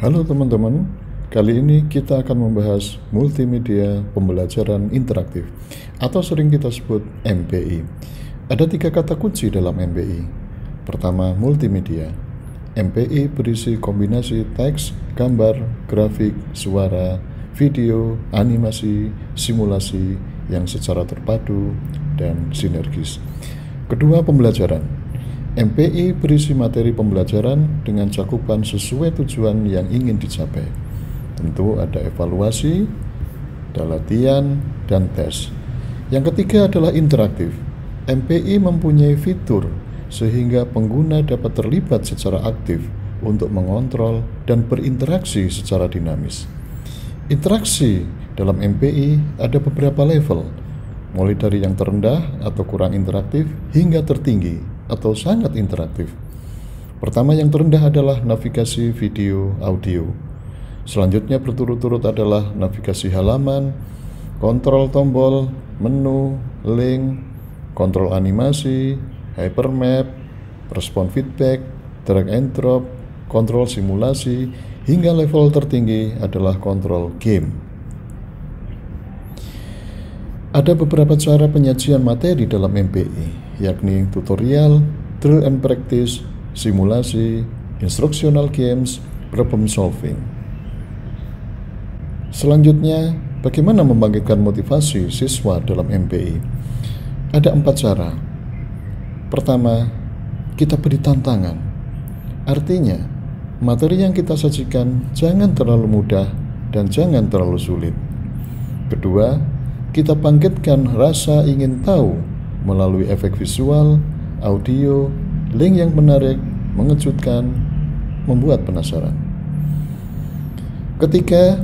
Halo teman-teman, kali ini kita akan membahas multimedia pembelajaran interaktif atau sering kita sebut MPI. Ada 3 kata kunci dalam MPI. Pertama, multimedia. MPI berisi kombinasi teks, gambar, grafik, suara, video, animasi, simulasi yang secara terpadu dan sinergis. Kedua, pembelajaran. MPI berisi materi pembelajaran dengan cakupan sesuai tujuan yang ingin dicapai. Tentu ada evaluasi, ada latihan, dan tes. Yang ketiga adalah interaktif. MPI mempunyai fitur sehingga pengguna dapat terlibat secara aktif untuk mengontrol dan berinteraksi secara dinamis. Interaksi dalam MPI ada beberapa level, mulai dari yang terendah atau kurang interaktif hingga tertinggi atau sangat interaktif. Pertama, yang terendah adalah navigasi video audio. Selanjutnya berturut-turut adalah navigasi halaman, kontrol tombol, menu, link, kontrol animasi, hypermap, respon feedback, drag and drop, kontrol simulasi, hingga level tertinggi adalah kontrol game. Ada beberapa cara penyajian materi dalam MPI, yakni tutorial, drill and practice, simulasi, instructional games, problem solving. Selanjutnya, bagaimana membangkitkan motivasi siswa dalam MPI? Ada 4 cara. Pertama, kita beri tantangan. Artinya, materi yang kita sajikan jangan terlalu mudah dan jangan terlalu sulit. Kedua, kita bangkitkan rasa ingin tahu melalui efek visual, audio, link yang menarik, mengejutkan, membuat penasaran. Ketiga,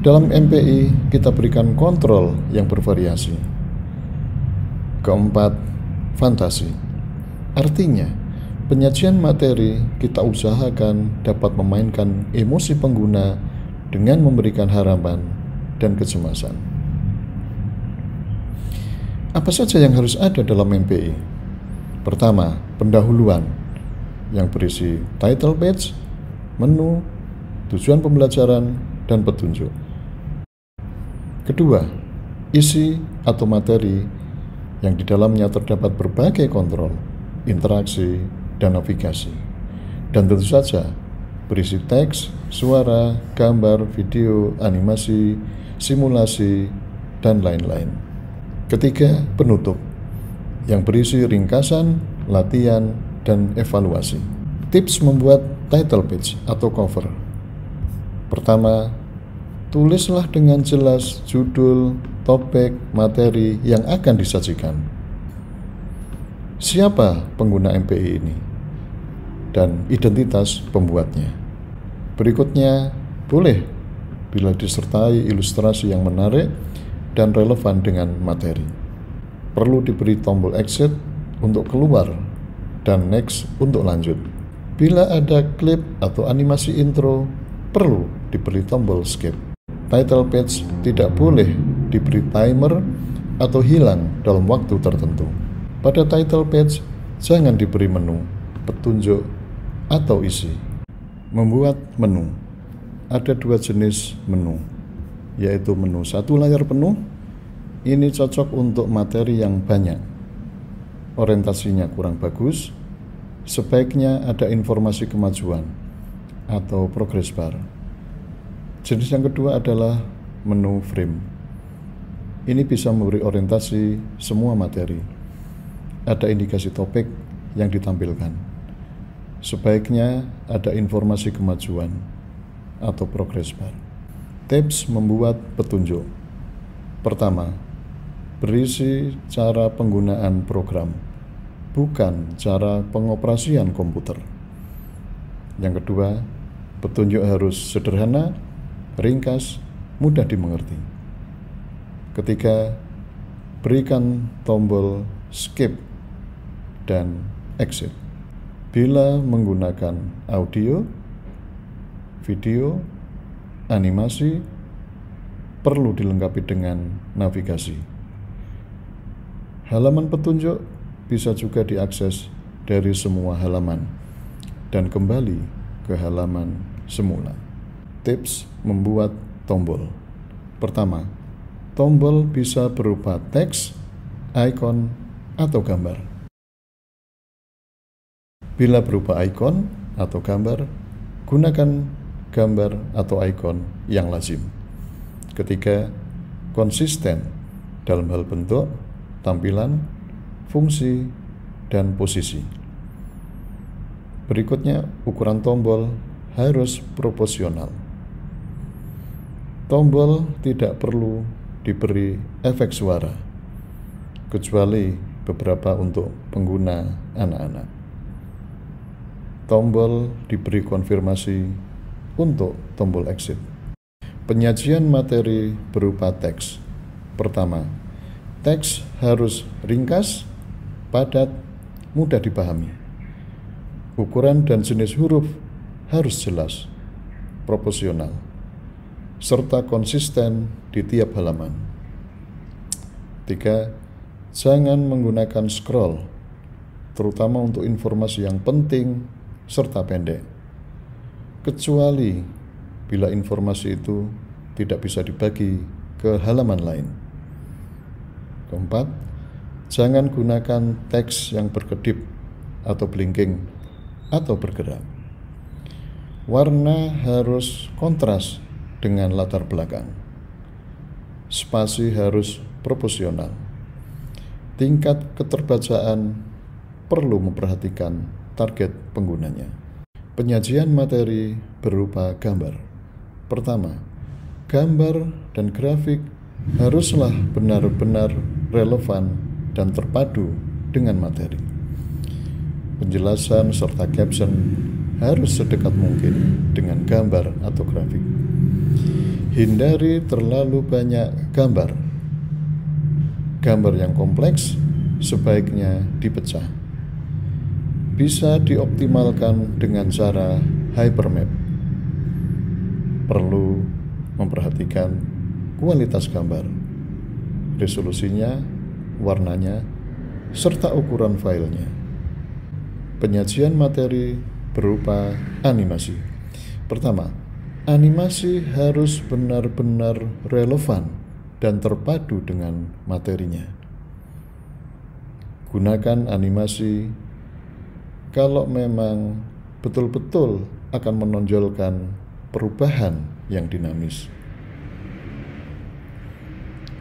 dalam MPI kita berikan kontrol yang bervariasi. Keempat, fantasi. Artinya, penyajian materi kita usahakan dapat memainkan emosi pengguna dengan memberikan harapan dan kecemasan. Apa saja yang harus ada dalam MPI? Pertama, pendahuluan yang berisi title page, menu, tujuan pembelajaran, dan petunjuk. Kedua, isi atau materi yang di dalamnya terdapat berbagai kontrol, interaksi, dan navigasi. Dan tentu saja berisi teks, suara, gambar, video, animasi, simulasi, dan lain-lain. Ketiga, penutup yang berisi ringkasan, latihan, dan evaluasi. Tips membuat title page atau cover. Pertama, tulislah dengan jelas judul, topik, materi yang akan disajikan. Siapa pengguna MPI ini? Dan identitas pembuatnya. Berikutnya, boleh bila disertai ilustrasi yang menarik dan relevan dengan materi. Perlu diberi tombol exit untuk keluar dan next untuk lanjut. Bila ada klip atau animasi intro, perlu diberi tombol skip. Title page tidak boleh diberi timer atau hilang dalam waktu tertentu. Pada title page, jangan diberi menu, petunjuk, atau isi. Membuat menu. Ada 2 jenis menu, yaitu menu 1 layar penuh. Ini cocok untuk materi yang banyak, orientasinya kurang bagus. Sebaiknya ada informasi kemajuan atau progress bar. Jenis yang kedua adalah menu frame. Ini bisa memberi orientasi semua materi. Ada indikasi topik yang ditampilkan. Sebaiknya ada informasi kemajuan atau progress bar. Tips membuat petunjuk. Pertama, berisi cara penggunaan program, bukan cara pengoperasian komputer. Yang kedua, petunjuk harus sederhana, ringkas, mudah dimengerti. Ketiga, berikan tombol skip dan exit. Bila menggunakan audio, video, animasi, perlu dilengkapi dengan navigasi. Halaman petunjuk bisa juga diakses dari semua halaman dan kembali ke halaman semula. Tips membuat tombol. Pertama, tombol bisa berupa teks, ikon, atau gambar. Bila berupa ikon atau gambar, gunakan gambar atau ikon yang lazim. Ketiga, konsisten dalam hal bentuk, tampilan, fungsi, dan posisi. Berikutnya, ukuran tombol harus proporsional. Tombol tidak perlu diberi efek suara, kecuali beberapa untuk pengguna anak-anak. Tombol diberi konfirmasi untuk tombol exit. Penyajian materi berupa teks. Pertama, teks harus ringkas, padat, mudah dipahami. Ukuran dan jenis huruf harus jelas, proporsional, serta konsisten di tiap halaman. 3. Jangan menggunakan scroll, terutama untuk informasi yang penting serta pendek, kecuali bila informasi itu tidak bisa dibagi ke halaman lain. 4. Jangan gunakan teks yang berkedip atau blinking atau bergerak. Warna harus kontras dengan latar belakang. Spasi harus proporsional. Tingkat keterbacaan perlu memperhatikan target penggunanya. Penyajian materi berupa gambar. Pertama, gambar dan grafik haruslah benar-benar relevan dan terpadu dengan materi. Penjelasan serta caption harus sedekat mungkin dengan gambar atau grafik. Hindari terlalu banyak gambar. Gambar yang kompleks sebaiknya dipecah. Bisa dioptimalkan dengan cara hypermap. Perlu memperhatikan kualitas gambar, resolusinya, warnanya, serta ukuran filenya. Penyajian materi berupa animasi. Pertama, animasi harus benar-benar relevan dan terpadu dengan materinya. Gunakan animasi kalau memang betul-betul akan menonjolkan perubahan yang dinamis.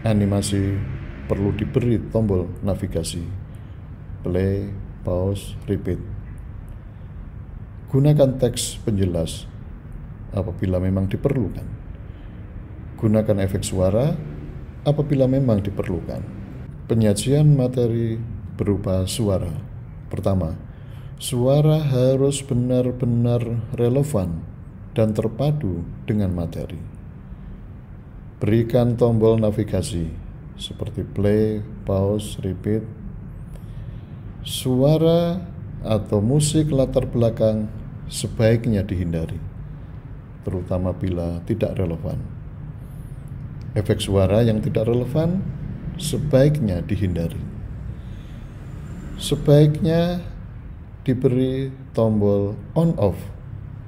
Animasi perlu diberi tombol navigasi, play, pause, repeat. Gunakan teks penjelas apabila memang diperlukan. Gunakan efek suara apabila memang diperlukan. Penyajian materi berupa suara. Pertama, suara harus benar-benar relevan dan terpadu dengan materi. Berikan tombol navigasi seperti play, pause, repeat. Suara atau musik latar belakang sebaiknya dihindari, terutama bila tidak relevan. Efek suara yang tidak relevan sebaiknya dihindari. Sebaiknya diberi tombol on-off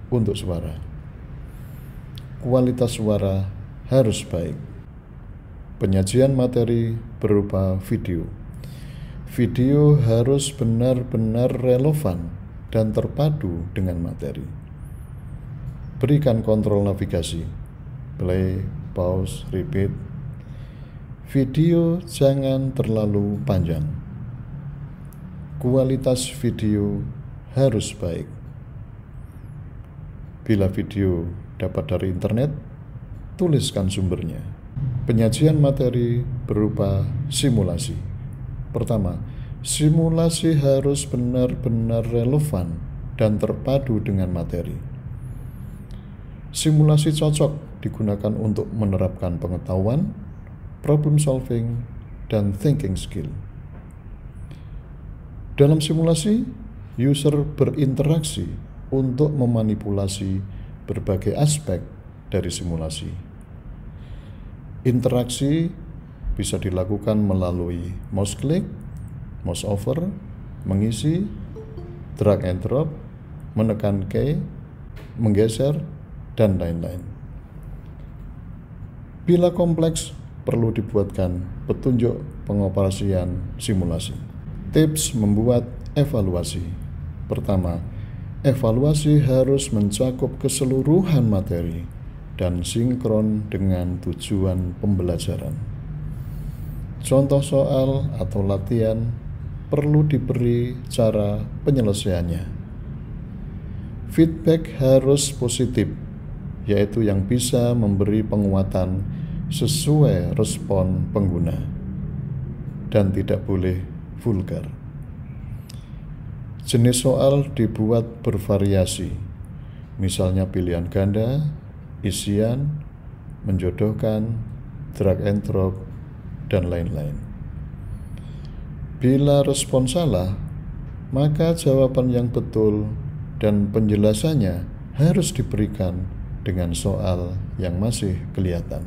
untuk suara. Kualitas suara harus baik. Penyajian materi berupa video. Video harus benar-benar relevan dan terpadu dengan materi. Berikan kontrol navigasi, play, pause, repeat. Video jangan terlalu panjang. Kualitas video harus baik. Bila video dapat dari internet, tuliskan sumbernya. Penyajian materi berupa simulasi. Pertama, simulasi harus benar-benar relevan dan terpadu dengan materi. Simulasi cocok digunakan untuk menerapkan pengetahuan, problem solving, dan thinking skill. Dalam simulasi, user berinteraksi untuk memanipulasi berbagai aspek dari simulasi. Interaksi bisa dilakukan melalui mouse click, mouse over, mengisi, drag and drop, menekan key, menggeser, dan lain-lain. Bila kompleks, perlu dibuatkan petunjuk pengoperasian simulasi. Tips membuat evaluasi. Pertama, evaluasi harus mencakup keseluruhan materi dan sinkron dengan tujuan pembelajaran. Contoh soal atau latihan perlu diberi cara penyelesaiannya. Feedback harus positif, yaitu yang bisa memberi penguatan sesuai respon pengguna, dan tidak boleh vulgar. Jenis soal dibuat bervariasi, misalnya pilihan ganda, isian, menjodohkan, drag and drop, dan lain-lain. Bila respon salah, maka jawaban yang betul dan penjelasannya harus diberikan dengan soal yang masih kelihatan.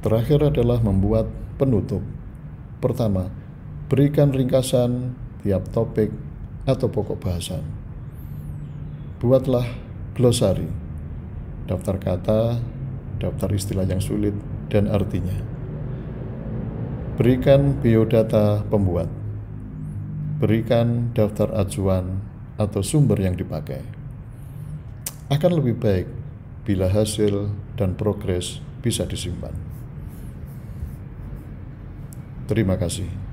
Terakhir adalah membuat penutup. Pertama, berikan ringkasan tiap topik atau pokok bahasan. Buatlah glosari, daftar kata, daftar istilah yang sulit, dan artinya. Berikan biodata pembuat. Berikan daftar acuan atau sumber yang dipakai. Akan lebih baik bila hasil dan progres bisa disimpan. Terima kasih.